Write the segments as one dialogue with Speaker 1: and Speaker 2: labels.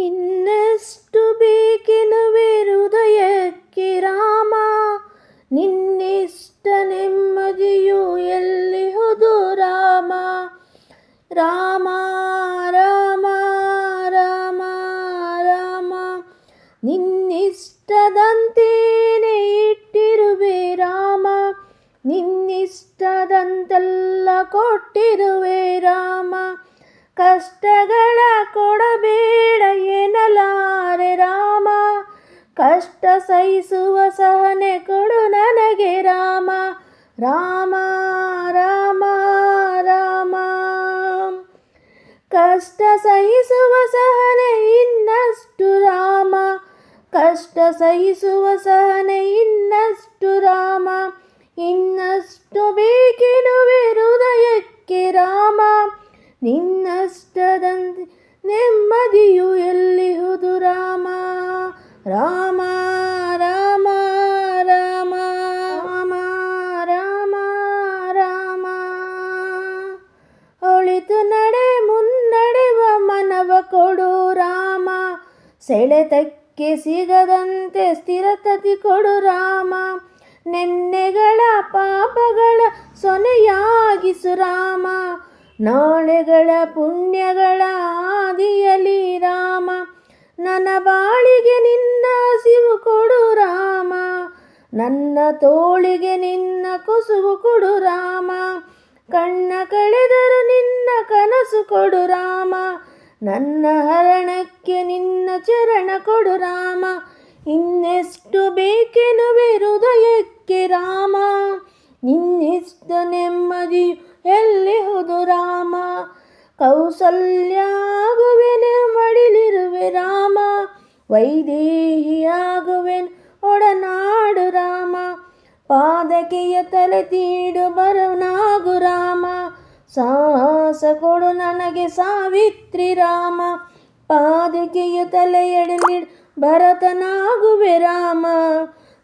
Speaker 1: ಇನ್ನೆಷ್ಟು ಬೇಕೆನುವೆ ಹೃದಯಕ್ಕೆ ರಾಮ, ನಿನ್ನಿಷ್ಟ ನೆಮ್ಮದಿಯು ಎಲ್ಲಿಹುದು ರಾಮ. ರಾಮ ರಾಮ ರಾಮ ರಾಮ, ನಿನ್ನಿಷ್ಟದಂತೇನೆ ಇಟ್ಟಿರುವೆ ರಾಮ, ನಿನ್ನಿಷ್ಟದಂತೆಲ್ಲ ಕೊಟ್ಟಿರುವೆ ರಾಮ. ಕಷ್ಟಗಳ ಕೊಡಬೇಡ ಎನ್ನಲಾರೆ ರಾಮ, ಕಷ್ಟ ಸಹಿಸುವ ಸಹನೆ ಕೊಡು ನನಗೆ ರಾಮ. ರಾಮ ರಾಮ ರಾಮ, ಕಷ್ಟ ಸಹಿಸುವ ಸಹನೆ ಇನ್ನಷ್ಟು ರಾಮ, ಕಷ್ಟ ಸಹಿಸುವ ಸಹನೆ ಇನ್ನಷ್ಟು ರಾಮ. ಇನ್ನಷ್ಟು ಬೇಕೆನುವೆ ಹೃದಯಕ್ಕೆ ರಾಮ, ನಿನ್ನಷ್ಟದಂತೆ ನೆಮ್ಮದಿಯು ಎಲ್ಲಿಹುದು ರಾಮ. ರಾಮ ರಾಮ ರಾಮ ರಾಮ ರಾಮ ರಾಮ, ಒಳಿತು ನಡೆ ಮುನ್ನಡೆವ ಮನವ ಕೊಡು ರಾಮ, ಸೆಳೆತಕ್ಕೆ ಸಿಗದಂತೆ ಸ್ಥಿರತತಿ ಕೊಡು ರಾಮ. ನೆನ್ನೆಗಳ ಪಾಪಗಳ ಸೊನೆಯಾಗಿಸು ರಾಮ, ನಾಳೆಗಳ ಪುಣ್ಯಗಳ ಆದಿಯಲಿ ರಾಮ. ನನ್ನ ಬಾಳಿಗೆ ನಿನ್ನ ಹಸಿವು ಕೊಡು ರಾಮ, ನನ್ನ ತೋಳಿಗೆ ನಿನ್ನ ಕುಸುವು ಕೊಡು ರಾಮ. ಕಣ್ಣ ಕಳೆದರು ನಿನ್ನ ಕನಸು ಕೊಡು ರಾಮ, ನನ್ನ ಹರಣಕ್ಕೆ ನಿನ್ನ ಚರಣ ಕೊಡು ರಾಮ. ಇನ್ನೆಷ್ಟು ಬೇಕೆನುವೆ ಹೃದಯಕ್ಕೆ ರಾಮ, ನಿನ್ನಿಷ್ಟ ನೆಮ್ಮದಿಯು ಎಲ್ಲಿಹುದು ರಾಮ. ಕೌಸಲ್ಯಾಗುವೆನು ಮಡಿಲಿರುವೆ ರಾಮ, ವೈದೇಹಿಯಾಗುವೆನು ಒಡನಾಡು ರಾಮ. ಪಾದಕೆಯ ತಲೆ ತೀಡು ಬರನಾಗು ರಾಮ, ಸಾಹಸ ಕೊಡು ನನಗೆ ಸಾವಿತ್ರಿ ರಾಮ. ಪಾದಕೆಯ ತಲೆಯಡಿಲಿಡು ಭರತನಾಗುವೆ ರಾಮ,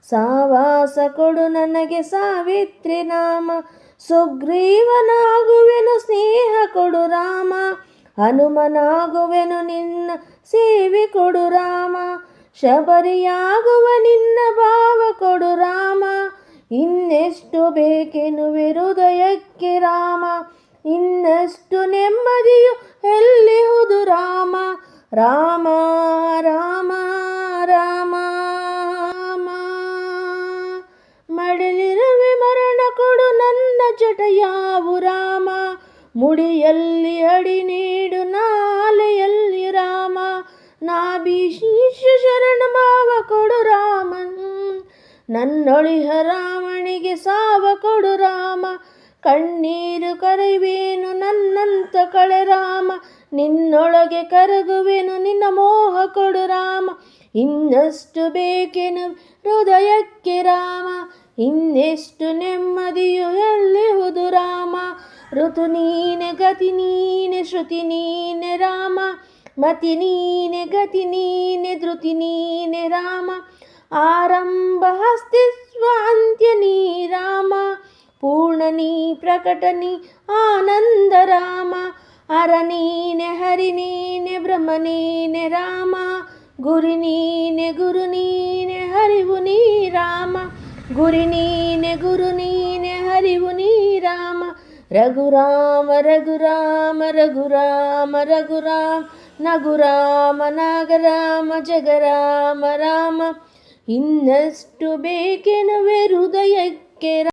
Speaker 1: ಸಾವಾಸ ಕೊಡು ನನಗೆ ಸಾವಿತ್ರಿ ನಾಮ. ಸುಗ್ರೀವನಾಗುವೆನು ಸ್ನೇಹ ಕೊಡು ರಾಮ, ಹನುಮನಾಗುವೆನು ನಿನ್ನ ಸೇವೆ ಕೊಡು ರಾಮ. ಶಬರಿಯಾಗುವ ನಿನ್ನ ಭಾವ ಕೊಡು ರಾಮ, ಇನ್ನೆಷ್ಟು ಬೇಕೆನುವೆ ಹೃದಯಕ್ಕೆ ರಾಮ. ಇನ್ನಷ್ಟು ನೆಮ್ಮದಿಯು ಎಲ್ಲಿಹುದು ರಾಮ. ರಾಮ ರಾಮ ರಾಮ ರಾಮ, ಮಡಿಲಿರುವೆ ಮರಣ ಕೊಡು ನನ್ನ ಜಟಯಾವು ರಾಮ, ಮುಡಿಯಲ್ಲಿ ಅಡಿ ನೀಡು ನಾಲೆಯಲ್ಲಿ ರಾಮ. ನಾಭೀಶೀರ್ಷ ಶರಣ ಭಾವ ಕೊಡು ರಾಮ, ನನ್ನೊಳಿಹ ರಾವಣಿಗೆ ಸಾವ ಕೊಡು ರಾಮ. ಕಣ್ಣೀರು ಕರೆಯುವೆನು ನನ್ನಂತ ಕಳೆ ರಾಮ, ನಿನ್ನೊಳಗೆ ಕರಗುವೆನು ನಿನ್ನ ಮೋಹ ಕೊಡು ರಾಮ. ಇನ್ನಷ್ಟು ಬೇಕೆನು ಹೃದಯಕ್ಕೆ ರಾಮ, ಇನ್ನೆಷ್ಟು ನೆಮ್ಮದಿಯು ಎಲ್ಲಿಹುದು ರಾಮ. ಋತು ನೀನೆ ಗತಿ ನೀನೆ ಶ್ರುತಿ ನೀನೆ ರಾಮ, ಮತಿ ನೀನೆ ಗತಿ ನೀನೆ ಧೃತಿ ನೀನೆ ರಾಮ. ಆರಂಭ ಅಸ್ತಿತ್ವ ಅಂತ್ಯ ನೀ ರಾಮ, ಪೂರ್ಣ ನೀ ಪ್ರಕಟ ನೀ ಆನಂದ ರಾಮ. ಹರ ನೀನೆ ಹರಿ ನೀನೆ ಬ್ರಹ್ಮ ನೀನೆ ರಾಮ, ಗುರಿ ನೀನೆ ಗುರು ನೀನೆ ಹರಿವು ನೀ ರಾಮ. ಗುರಿ ನೀನೆ ಗುರು ನೀನೆ ಹರಿವು ನೀ ರಾಮ. ರಘುರಾಮ ರಘುರಾಮ ರಘುರಾಮ ರಘುರಾಮ, ನಗುರಾಮ ನಾಗರಾಮ ಜಗರಾಮ ರಾಮ. ಇನ್ನಷ್ಟು ಬೇಕೆನುವೆ ಹೃದಯಕ್ಕೆ